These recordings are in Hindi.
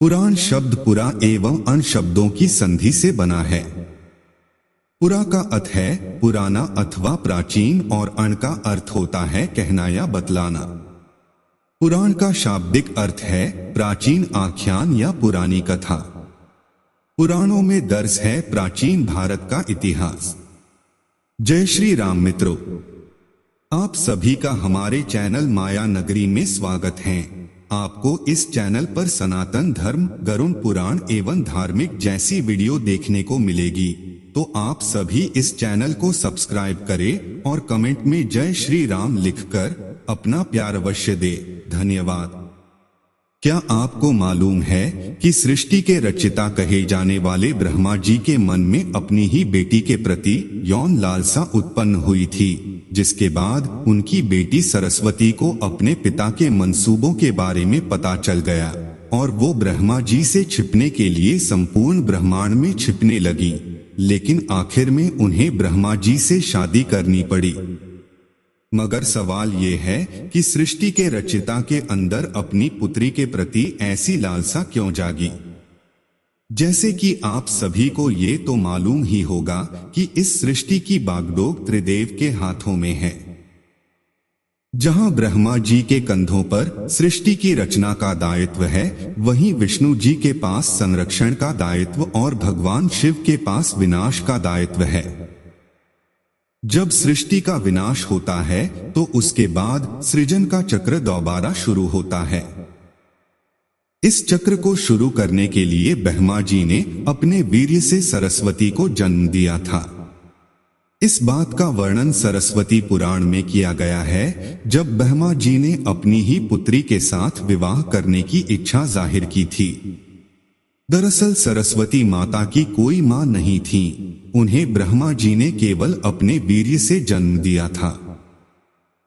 पुराण शब्द पुरा एवं अण शब्दों की संधि से बना है। पुरा का अर्थ है पुराना अथवा प्राचीन और अण का अर्थ होता है कहना या बतलाना। पुराण का शाब्दिक अर्थ है प्राचीन आख्यान या पुरानी कथा। पुराणों में दर्ज है प्राचीन भारत का इतिहास। जय श्री राम मित्रों, आप सभी का हमारे चैनल माया नगरी में स्वागत है। आपको इस चैनल पर सनातन धर्म, गरुड़ पुराण एवं धार्मिक जैसी वीडियो देखने को मिलेगी, तो आप सभी इस चैनल को सब्सक्राइब करें और कमेंट में जय श्री राम लिखकर अपना प्यार अवश्य दे। धन्यवाद। क्या आपको मालूम है कि सृष्टि के रचयिता कहे जाने वाले ब्रह्मा जी के मन में अपनी ही बेटी के प्रति यौन लालसा उत्पन्न हुई थी, जिसके बाद उनकी बेटी सरस्वती को अपने पिता के मंसूबों के बारे में पता चल गया और वो ब्रह्मा जी से छिपने के लिए संपूर्ण ब्रह्मांड में छिपने लगी। लेकिन आखिर में उन्हें ब्रह्मा जी से शादी करनी पड़ी। मगर सवाल ये है कि सृष्टि के रचयिता के अंदर अपनी पुत्री के प्रति ऐसी लालसा क्यों जागी? जैसे कि आप सभी को ये तो मालूम ही होगा कि इस सृष्टि की बागडोर त्रिदेव के हाथों में है। जहां ब्रह्मा जी के कंधों पर सृष्टि की रचना का दायित्व है, वहीं विष्णु जी के पास संरक्षण का दायित्व और भगवान शिव के पास विनाश का दायित्व है। जब सृष्टि का विनाश होता है तो उसके बाद सृजन का चक्र दोबारा शुरू होता है। इस चक्र को शुरू करने के लिए ब्रह्मा जी ने अपने वीर्य से सरस्वती को जन्म दिया था। इस बात का वर्णन सरस्वती पुराण में किया गया है, जब ब्रह्मा जी ने अपनी ही पुत्री के साथ विवाह करने की इच्छा जाहिर की थी। दरअसल सरस्वती माता की कोई मां नहीं थी, उन्हें ब्रह्मा जी ने केवल अपने वीर्य से जन्म दिया था।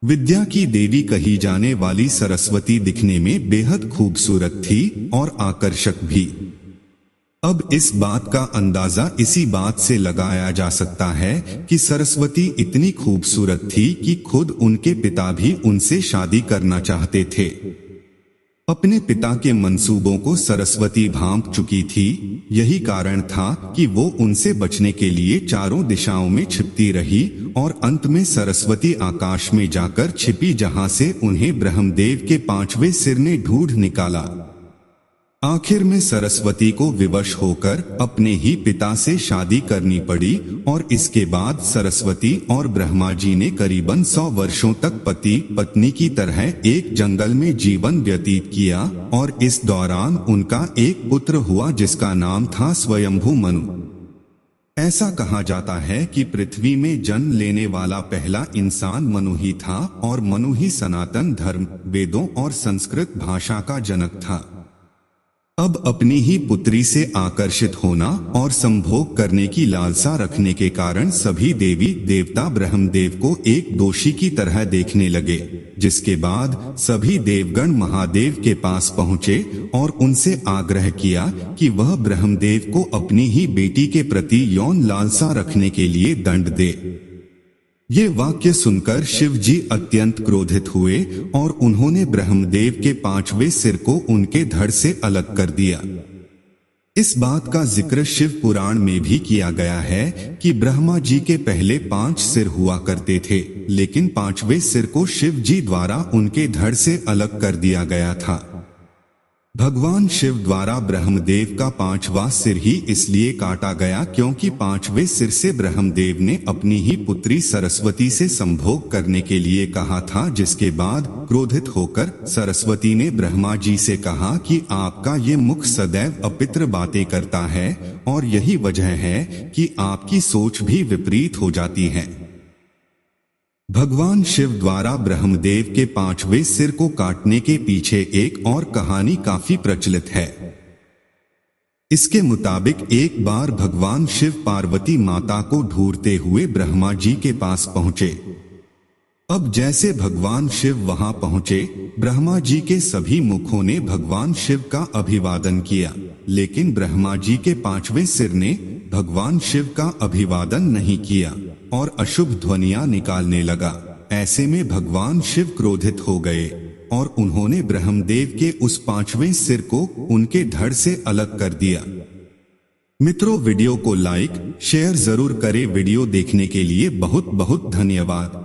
विद्या की देवी कही जाने वाली सरस्वती दिखने में बेहद खूबसूरत थी और आकर्षक भी। अब इस बात का अंदाजा इसी बात से लगाया जा सकता है कि सरस्वती इतनी खूबसूरत थी कि खुद उनके पिता भी उनसे शादी करना चाहते थे। अपने पिता के मंसूबों को सरस्वती भांप चुकी थी। यही कारण था कि वो उनसे बचने के लिए चारों दिशाओं में छिपती रही और अंत में सरस्वती आकाश में जाकर छिपी, जहां से उन्हें ब्रह्मदेव के 5वें सिर ने ढूंढ निकाला। आखिर में सरस्वती को विवश होकर अपने ही पिता से शादी करनी पड़ी और इसके बाद सरस्वती और ब्रह्मा जी ने करीबन 100 वर्षों तक पति पत्नी की तरह एक जंगल में जीवन व्यतीत किया और इस दौरान उनका एक पुत्र हुआ जिसका नाम था स्वयंभू मनु। ऐसा कहा जाता है कि पृथ्वी में जन्म लेने वाला पहला इंसान मनु ही था और मनु ही सनातन धर्म, वेदों और संस्कृत भाषा का जनक था। अब अपनी ही पुत्री से आकर्षित होना और संभोग करने की लालसा रखने के कारण सभी देवी देवता ब्रह्मदेव को एक दोषी की तरह देखने लगे, जिसके बाद सभी देवगण महादेव के पास पहुँचे और उनसे आग्रह किया कि वह ब्रह्मदेव को अपनी ही बेटी के प्रति यौन लालसा रखने के लिए दंड दे। ये वाक्य सुनकर शिव जी अत्यंत क्रोधित हुए और उन्होंने ब्रह्मदेव के 5वें सिर को उनके धड़ से अलग कर दिया। इस बात का जिक्र शिव पुराण में भी किया गया है कि ब्रह्मा जी के पहले 5 सिर हुआ करते थे, लेकिन 5वें सिर को शिव जी द्वारा उनके धड़ से अलग कर दिया गया था। भगवान शिव द्वारा ब्रह्मदेव का 5वां सिर ही इसलिए काटा गया क्योंकि 5वें सिर से ब्रह्मदेव ने अपनी ही पुत्री सरस्वती से संभोग करने के लिए कहा था, जिसके बाद क्रोधित होकर सरस्वती ने ब्रह्मा जी से कहा कि आपका ये मुख सदैव अपित्र बातें करता है और यही वजह है कि आपकी सोच भी विपरीत हो जाती है। भगवान शिव द्वारा ब्रह्मदेव के 5वें सिर को काटने के पीछे एक और कहानी काफी प्रचलित है। इसके मुताबिक एक बार भगवान शिव पार्वती माता को ढूंढते हुए ब्रह्मा जी के पास पहुंचे। अब जैसे भगवान शिव वहां पहुंचे, ब्रह्मा जी के सभी मुखों ने भगवान शिव का अभिवादन किया, लेकिन ब्रह्मा जी के 5वें सिर ने भगवान शिव का अभिवादन नहीं किया और अशुभ ध्वनियां निकालने लगा। ऐसे में भगवान शिव क्रोधित हो गए और उन्होंने ब्रह्मदेव के उस 5वें सिर को उनके धड़ से अलग कर दिया। मित्रों, वीडियो को लाइक शेयर जरूर करें। वीडियो देखने के लिए बहुत बहुत धन्यवाद।